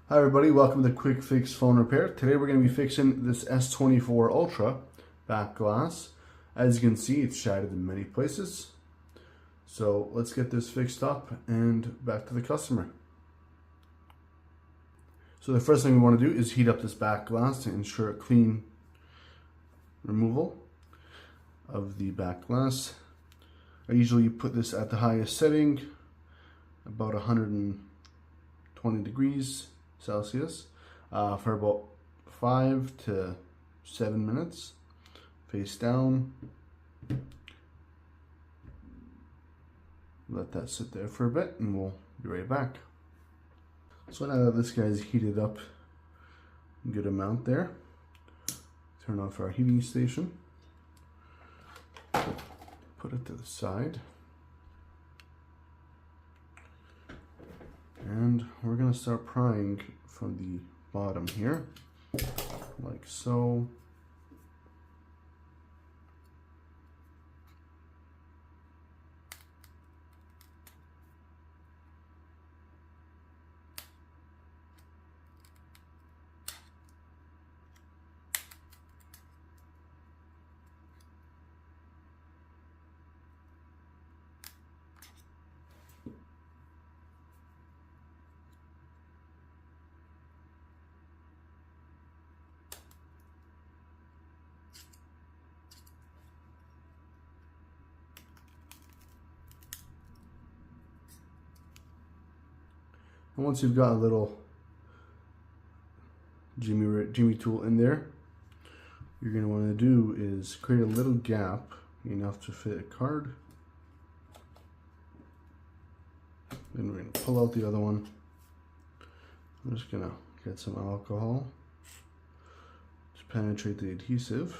Hi everybody, welcome to Quick Fix Phone Repair. Today we're going to be fixing this S24 Ultra back glass. As you can see, it's shattered in many places. So let's get this fixed up and back to the customer. So the first thing we want to do is heat up this back glass to ensure a clean removal of the back glass. I usually put this at the highest setting, about 120 degrees Celsius, for about 5 to 7 minutes, face down. Let that sit there for a bit and we'll be right back. So now that this guy's heated up a good amount there, turn off our heating station, put it to the side, and we're going to start prying from the bottom here, like so. And once you've got a little jimmy tool in there, what you're going to want to do is create a little gap enough to fit a card. Then we're going to pull out the other one. I'm just going to get some alcohol to penetrate the adhesive.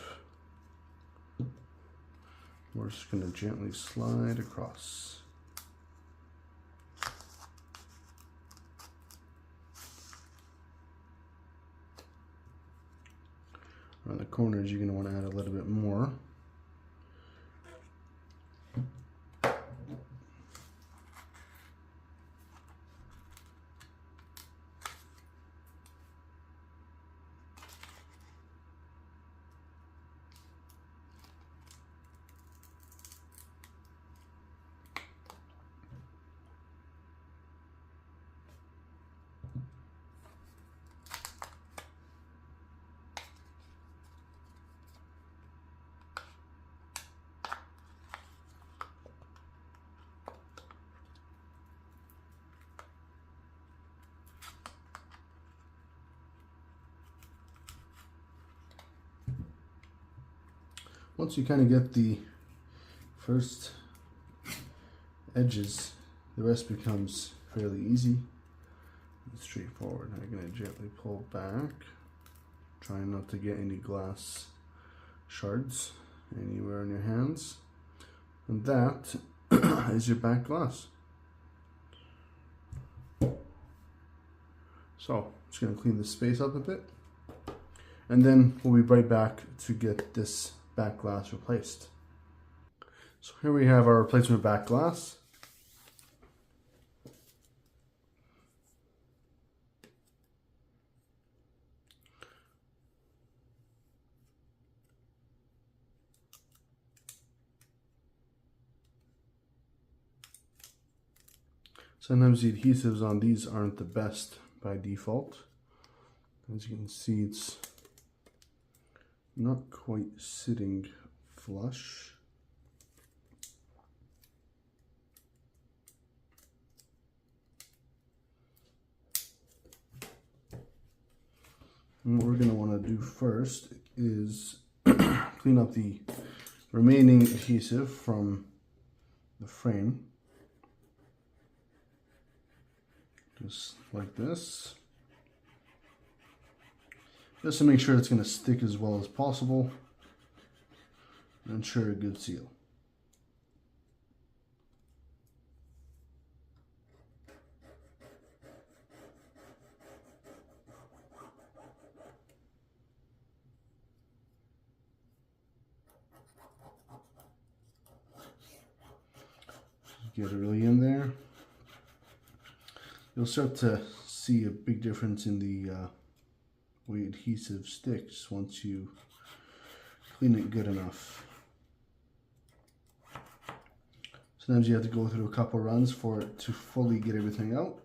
We're just going to gently slide across. Around the corners, you're going to want to add a little bit more. Once you kind of get the first edges, the rest becomes fairly easy and straightforward. I'm going to gently pull back, trying not to get any glass shards anywhere on your hands. And that is your back glass. So, just going to clean the space up a bit, and then we'll be right back to get this back glass replaced. So here we have our replacement back glass. Sometimes the adhesives on these aren't the best by default. As you can see, it's not quite sitting flush. And what we're going to want to do first is clean up the remaining adhesive from the frame. Just like this. Just to make sure it's going to stick as well as possible and ensure a good seal. Get it really in there. You'll start to see a big difference in the way adhesive sticks once you clean it good enough. Sometimes you have to go through a couple runs for it to fully get everything out.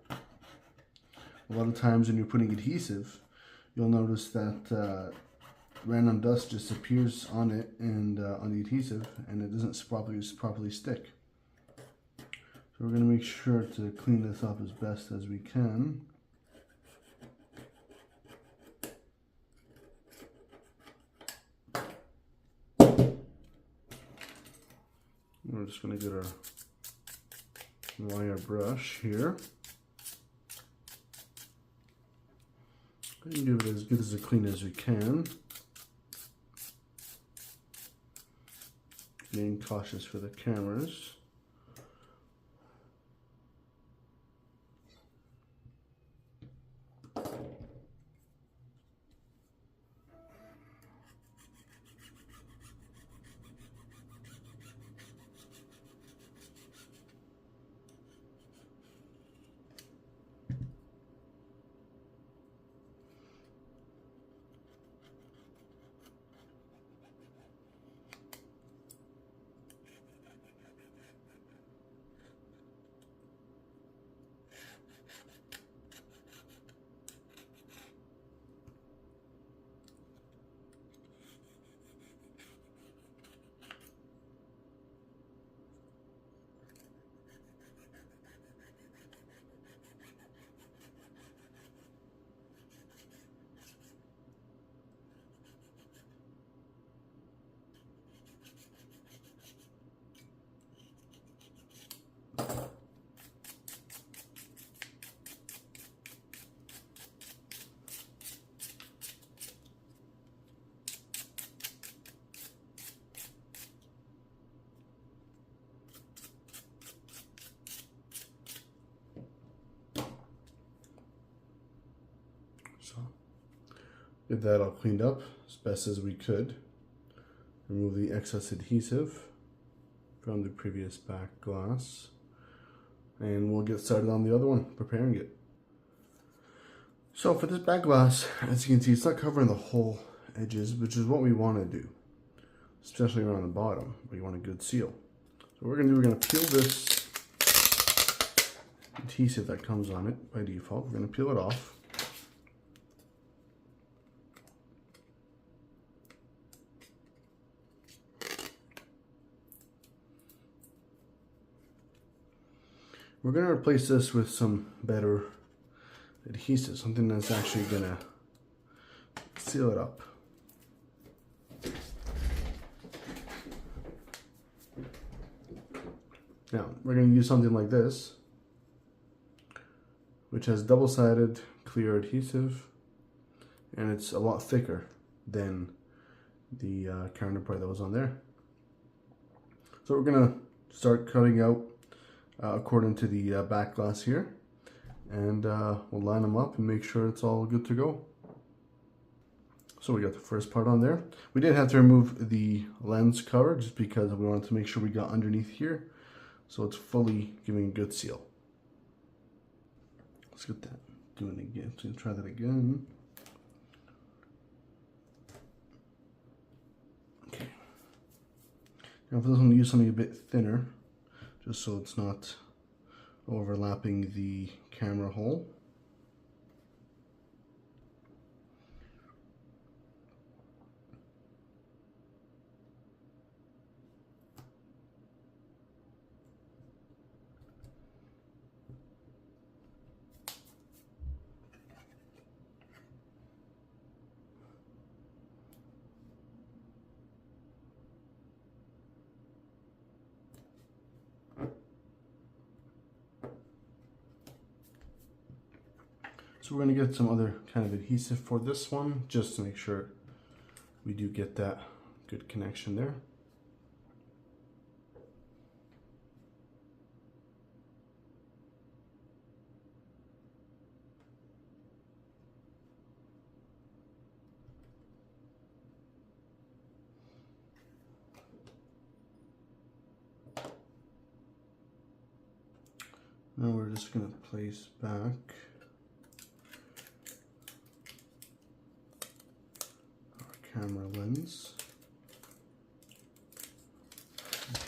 A lot of times when you're putting adhesive, you'll notice that random dust just appears on it and on the adhesive, and it doesn't properly stick. So we're going to make sure to clean this up as best as we can. We're just going to get our wire brush here and give it as good as clean as we can. Being cautious for the cameras. So, get that all cleaned up as best as we could. Remove the excess adhesive from the previous back glass, and we'll get started on the other one, preparing it. So for this back glass, as you can see, it's not covering the whole edges, which is what we want to do, especially around the bottom, where you want a good seal. So what we're going to do, we're going to peel this adhesive that comes on it by default. We're going to peel it off. We're going to replace this with some better adhesive, something that's actually going to seal it up. Now, we're going to use something like this, which has double-sided clear adhesive, and it's a lot thicker than the counterpart that was on there. So we're going to start cutting out according to the back glass here, and we'll line them up and make sure it's all good to go. So we got the first part on there. We did have to remove the lens cover just because we wanted to make sure we got underneath here, so it's fully giving a good seal. Let's get that doing again. So try that again. Okay. Now for this one, I'm going to use something a bit thinner, just so it's not overlapping the camera hole. So we're going to get some other kind of adhesive for this one, just to make sure we do get that good connection there. Now we're just going to place back camera lens.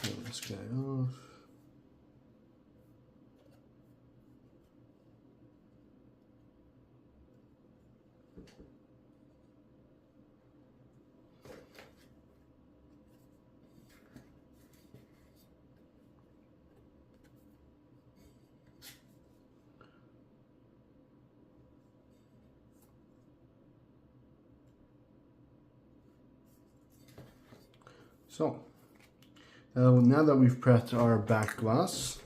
Peel this guy off. So, now that we've prepped our back glass,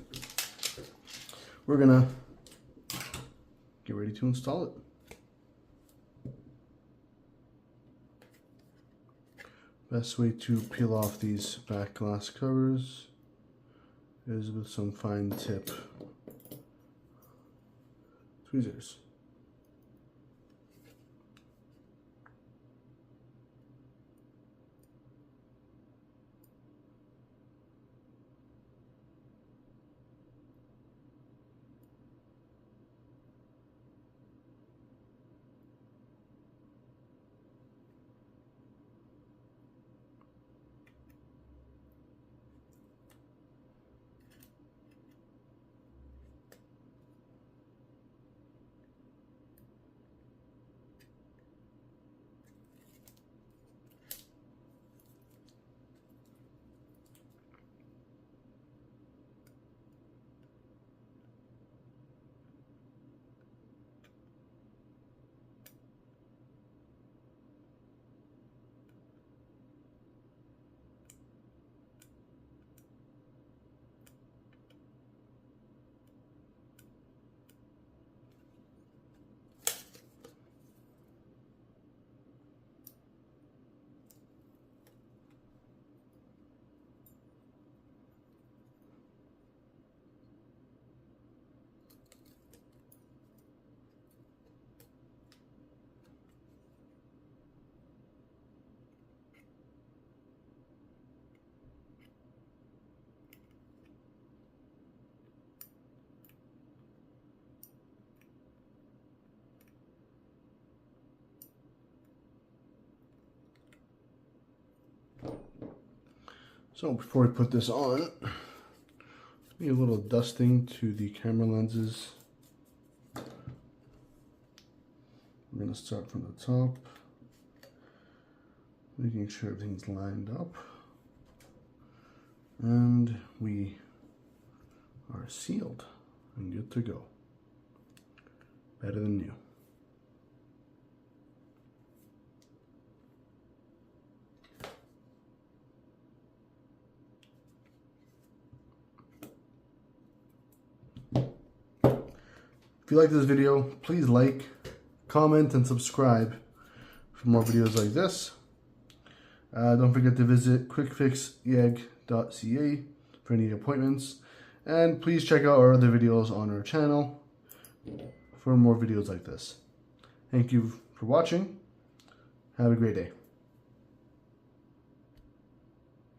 we're gonna get ready to install it. Best way to peel off these back glass covers is with some fine tip tweezers. So before we put this on, be a little dusting to the camera lenses. I'm going to start from the top, making sure everything's lined up, and we are sealed and good to go. Better than new. If you like this video, please like, comment, and subscribe for more videos like this. Don't forget to visit quickfixyeg.ca for any appointments. And please check out our other videos on our channel for more videos like this. Thank you for watching. Have a great day.